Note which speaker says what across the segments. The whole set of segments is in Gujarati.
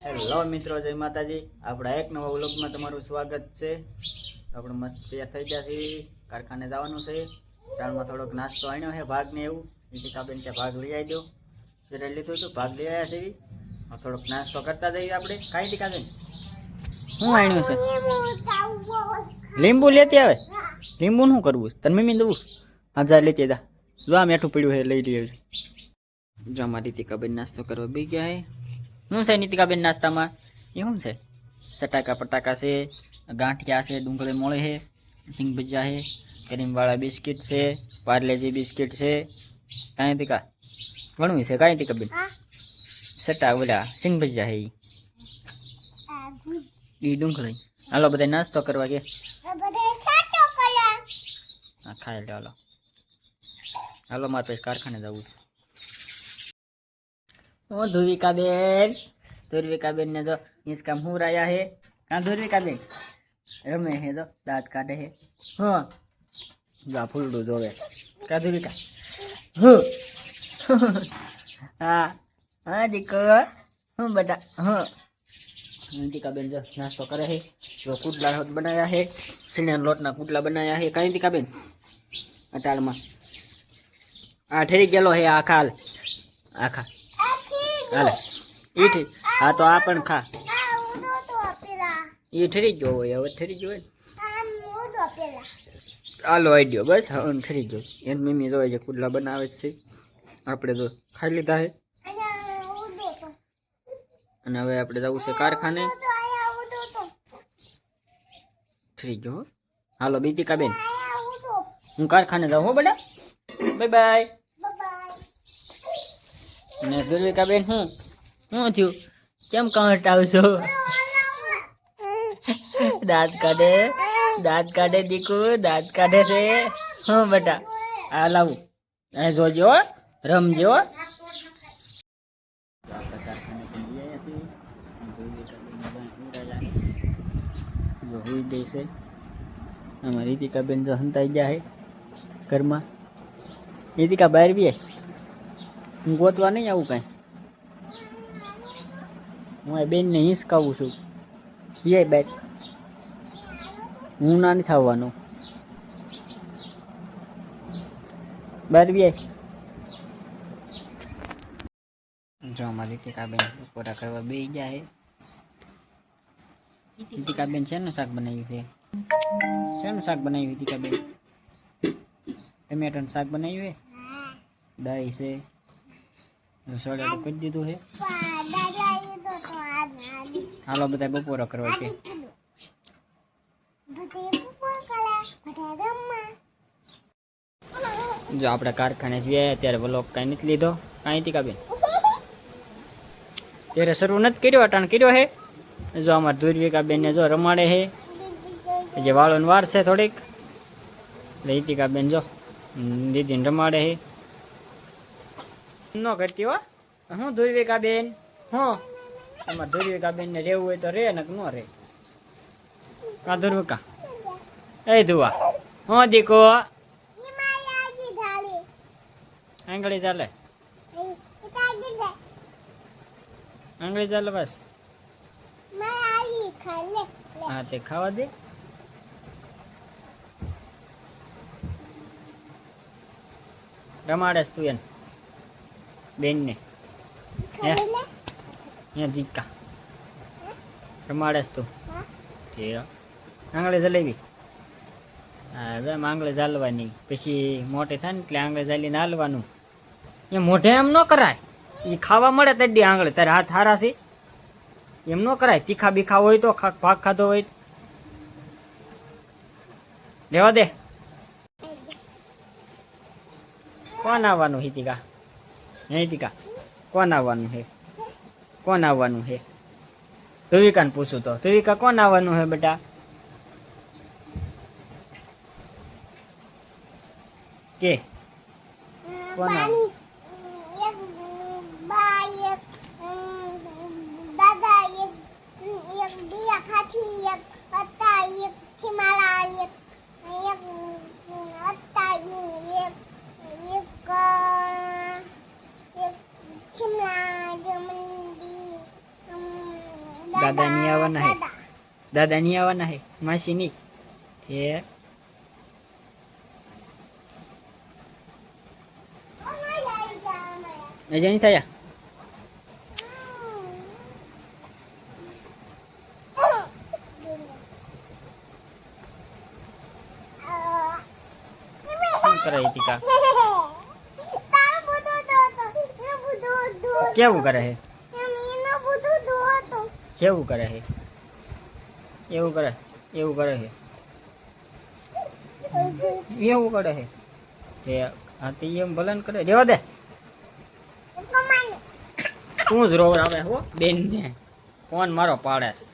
Speaker 1: હેલો મિત્રો, જય માતાજી। આપણા એક નવા વ્લોગમાં તમારું સ્વાગત છે। આપણે મસ્ત તૈયાર થઈ ગયા છીએ, કારખાને જવાનું છે। ત્યારમાં થોડોક નાસ્તો આણ્યો છે, ભાગ ને એવું નીતિકાબેન કે ભાગ લઈ આવી દો, ત્યારે લીધું હતું, ભાગ લઈ આવ્યા છીએ। થોડોક નાસ્તો કરતા જઈએ આપણે। કાંઈ નીતિકાબેન શું આણ્યું છે? લીંબુ લેતી આવે। લીંબુ શું કરવું? તને મમ્મી દઉં? હા, જા લેતી જા। જો આ મેઠું પડ્યું છે, લઈ લઈએ। જો અમારી નીતિકાબેન નાસ્તો કરવા બી ગયા છે। શું છે નીતિકાબેન નાસ્તામાં? એ શું છે? સટાકા પટાકા છે, ગાંઠિયા છે, ડુંગળી મોળે છે, સિંગ ભજીયા છે, ક્રીમવાળા બિસ્કિટ છે, પાર્લેજી બિસ્કિટ છે। કાંઈ તીકા ઘણું છે। કાંઈ તીકાબેન સટા ઓલા સિંગ ભજીયા છે એ ડુંગળી। હાલો બધા નાસ્તો કરવા કે હા, ખાઈ લો। હાલો હાલો, મારે પછી કારખાને જવું છે। ओ धुविका बेन ने जो इसका मुंह राया है। कहाँ धुविका बेन रमे है, जो दांत काटे है। हाँ जा फूल दो जो है। क्या धुविका? हाँ हाँ देखो, हाँ बेटा। हाँ नितिका बेन जो नाश्तो करे है, जो कुटला बनाया है, सीने लोटना कुटला बनाया है। कहीं नितिका बेन अटाल में आ ठेरी गेलो है। आखा आखा हाले ईठी। हाँ तो आप खा ये ठरी गयो હોય। હવે ठरी ગયો હોય। હાલો આવી ગયો બસ। હવે ठरी ગયો। એની મમ્મી જોવે છે કુડલા બનાવે છે, આપણે તો ખાઈ લીધા છે। અને હવે આપણે જવું છે કારખાને। ठरी ગયો। હાલો બીતિકા બેન, હું કારખાને જાઉં હો બેટા। Bye bye. ને દુર્વિકા બેન હું થયું? કેમ કાંટાવશો? દાંત કાઢે દીકુ, દાંત કાઢે છે। હા બેટા, આ લાવું અહીં જોજો, રમજો। હોઈ દેશે અમારી રીતિકા બેન જો હંતાઈ ગયા છે ઘરમાં। રીતિકા બહાર બી હું ગોતવા નહીં આવું કાંઈ। હું આ બેનને હિંચકાવું છું। બે બેટ હું ના નથી આવવાનો। બહાર બે જો અમારી રીતિકાબેન બપોરા કરવા બે ગયા છે। રીતિકાબેન શેનું શાક બનાવ્યું છે? શેનું શાક બનાવ્યું રીતિકાબેન? ટમેટાનું શાક બનાવ્યું છે, દહીં છે, રસોડા કરી દીધું છે। હાલો બધા બપોરો કરવા છે। જો આપણે કારખાને છીએ ત્યારે વ્લોગ કાંઈ નથી લીધો। કાંઈ ટીકાબેન ત્યારે શરૂ નથી કર્યો, અટાણ કર્યો છે। જો અમારે ધુર્વિકા બેન ને જો રમાડે છે, જે વાળોને વાર છે થોડીક। રીતિકા બેન જો દીદીને રમાડે છે। ન કરતી હો હું ધુર્વિકા બેન। હું અમારે ધુર્વિકા બેન ને રહેવું હોય તો રે, ને ન રે। કા ધુર્વિકા એ ધુવા હું દીકો આંગળી ચાલે, આંગળી ચાલે બસ। હા તે ખાવા દે। રમાડે તું એને બેન ને દીકા રમાડે તું। આંગળી જલેવી? હા જેમ આંગળી ચાલવાની, પછી મોટી થાય ને એટલે આંગળી ચાલીને હાલવાનું। એ મોઢે એમ ન કરાય, એ ખાવા મળે તે આંગળી તારે હાથ હારા છે એમ ન કરાય। તીખા બીખા હોય તો ભાગ ખાધો હોય લેવા દે। કોણ આવવાનું હિતિકા? હિતિકા કોણ આવવાનું છે? કોણ આવવાનું છે? ધુવિકાને પૂછું તો ધુવિકા કોણ આવવાનું છે બેટા? કે કોણ દાદા નહીં આવવાના હે, દાદા નહીં આવવાના હે, માસી નહીં હે. મજા નહીં થયા. શું કરે હિતિકા? કેવું કરે હે? કેવું કરે હે? એવું કરે, એવું કરે હે, એવું કરે હે. હા તો એમ ભલે ને કરે, રેવા દે. તું જ રોવરાવે હો બેન ને. કોણ મારો પાડે છે?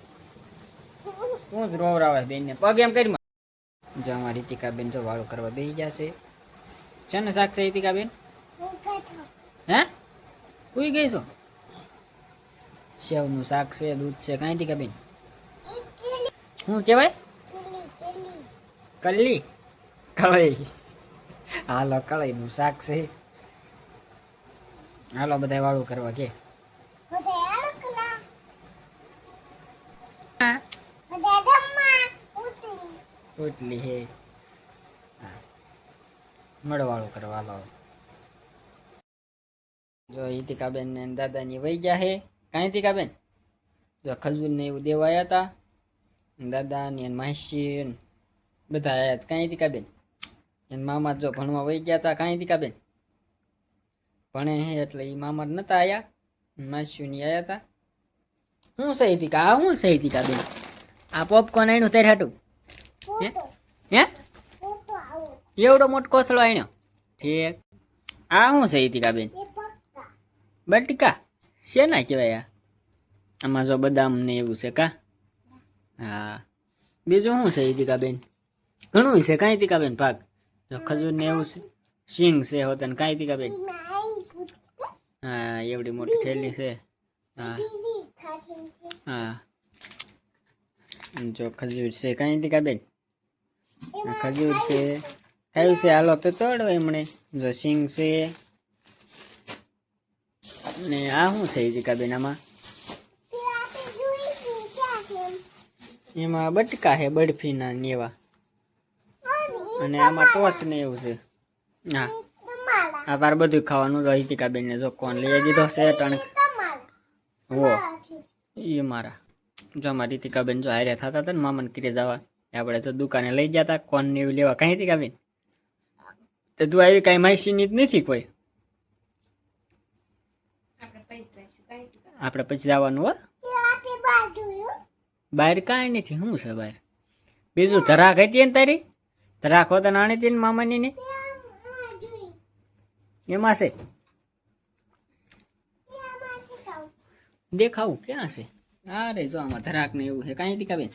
Speaker 1: તું જ રોવરાવે બેન ને. પગ એમ કરી. જો અમારી રીતિકા બેન જો વાળું કરવા બેસી જશે. છે ને શાક છે રીતિકા બેન? હે ઉઈ ગઈ છો? સેવનું શાક છે, દૂધ છે. કાંઈ રીતિકા બેન શું કહેવાય? કલ્લી કળઈ. હાલો કળઈનું શાક છે. હાલો બધા વાળું કરવા કે ઉટલી હે. મળવાળું કરવા હાલો. જો હિતિકાબેન ને દાદાની વહી ગયા હે. કાંઈ હિતિકાબેન જો ખજૂર ને એવું દેવા આવ્યા હતા. દાદા ને માસી બધા આવ્યા હતા. કાંઈ હિતિકાબેન એને મામા જો ભણવા વહી ગયા હતા. કાંઈ હિતિકાબેન ભણે હે એટલે એ મામા નતા આવ્યા. માસી ની આવ્યા હતા. શું છે હિતિકા? આ શું છે હિતિકાબેન? આ પોપકોર્ન આણ્યું તેર હાટું હે? એવડો મોટો કોથળો આણ્યો? ઠીક. આ શું છે હિતિકાબેન? બટકા શેના કહેવાય? આમાં જો બદામ ને એવું છે કા? હા. બીજું શું છે હિતિકાબેન? ઘણું છે. કાંઈ હિતિકાબેન ભાગ જો ખજૂર ને એવું છે, સિંગ છે હોતન. કાંઈ હિતિકાબેન? હા એવડી મોટી થેલી છે. હા હા જો ખજૂર છે. કાંઈ હિતિકાબેન ખજૂર છે. કયું છે? હાલો તો તોડો એમણે. જો સિંગ છે ને આ શું છે હિતિકાબેન? આમાં એમાં બટકા છે બરફીના ને એવા, અને આમાં ટોસ ને એવું છે. હા આ તાર બધું ખાવાનું. તો હિતિકાબેન ને જો કોણ લઈ દીધો છે ટણ. હો એ મારા જો અમારી રીતિકાબેન જો હાર્યા થતા હતા ને મામાને કીરે જવા, આપણે તો દુકાને લઈ ગયા હતા કોન ને એવું લેવા. કાંઈ રીતિકાબેન તો તું આવી કાંઈ માસીની જ નથી કોઈ? આપણે પછી જવાનું હો બહાર. કાંઈ નથી. શું છે બહાર? બીજું ધરાક હતી ને તારી? ધરાક હોતા નાની હતી ને મામાની ને એમાં છે. દેખાવું ક્યાં છે? અરે જો આમાં ધરાક ને એવું છે. કાંઈ હિતિકાબેન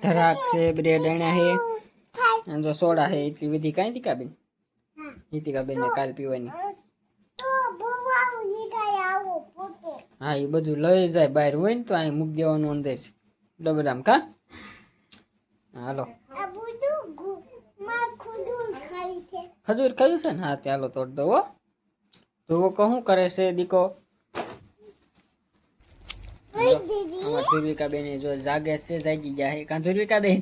Speaker 1: ધરાક છે, બ્રેડ આણ્યા છે, જો સોડા છે એટલી બધી. કાંઈ હિતિકાબેન? હિતિકાબેન ને કાલ પીવાની. હા એ બધું લઈ જાય બહાર હોય ને તો અહીં મૂકી દેવાનું અંદર ડબરામ. કા હાલો ખજૂર ખાયું છે ને? હા ચાલો તોડ દો હો. ધોવો કહું કરે છે દીકો? ધ્રુવિકાબેન જો જાગે છે, જાગી ગયા હે. કાં ધ્રુવિકાબેન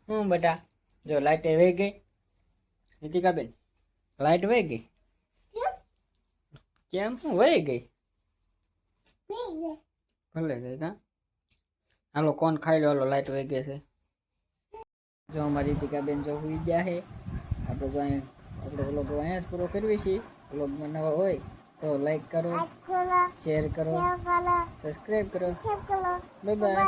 Speaker 1: હું બેટા જો લાઈટ વહી ગઈ. હિતિકાબેન લાઈટ વહી ગઈ કેમ? હું વહી ગઈ? ભલે ગઈ કા? હાલો કોણ ખાઈ લો. હાલો લાઈટ વહી ગઈ છે. જો અમારી હિતિકાબેન જો સુઈ ગયા છે. આપણે જો આપણે વ્લોગ અહીંયા જ પૂરો કરવી છીએ. વ્લોગમાં નવા હોય તો લાઈક કરો, શેર કરો, સબસ્ક્રાઈબ કરો. Bye bye.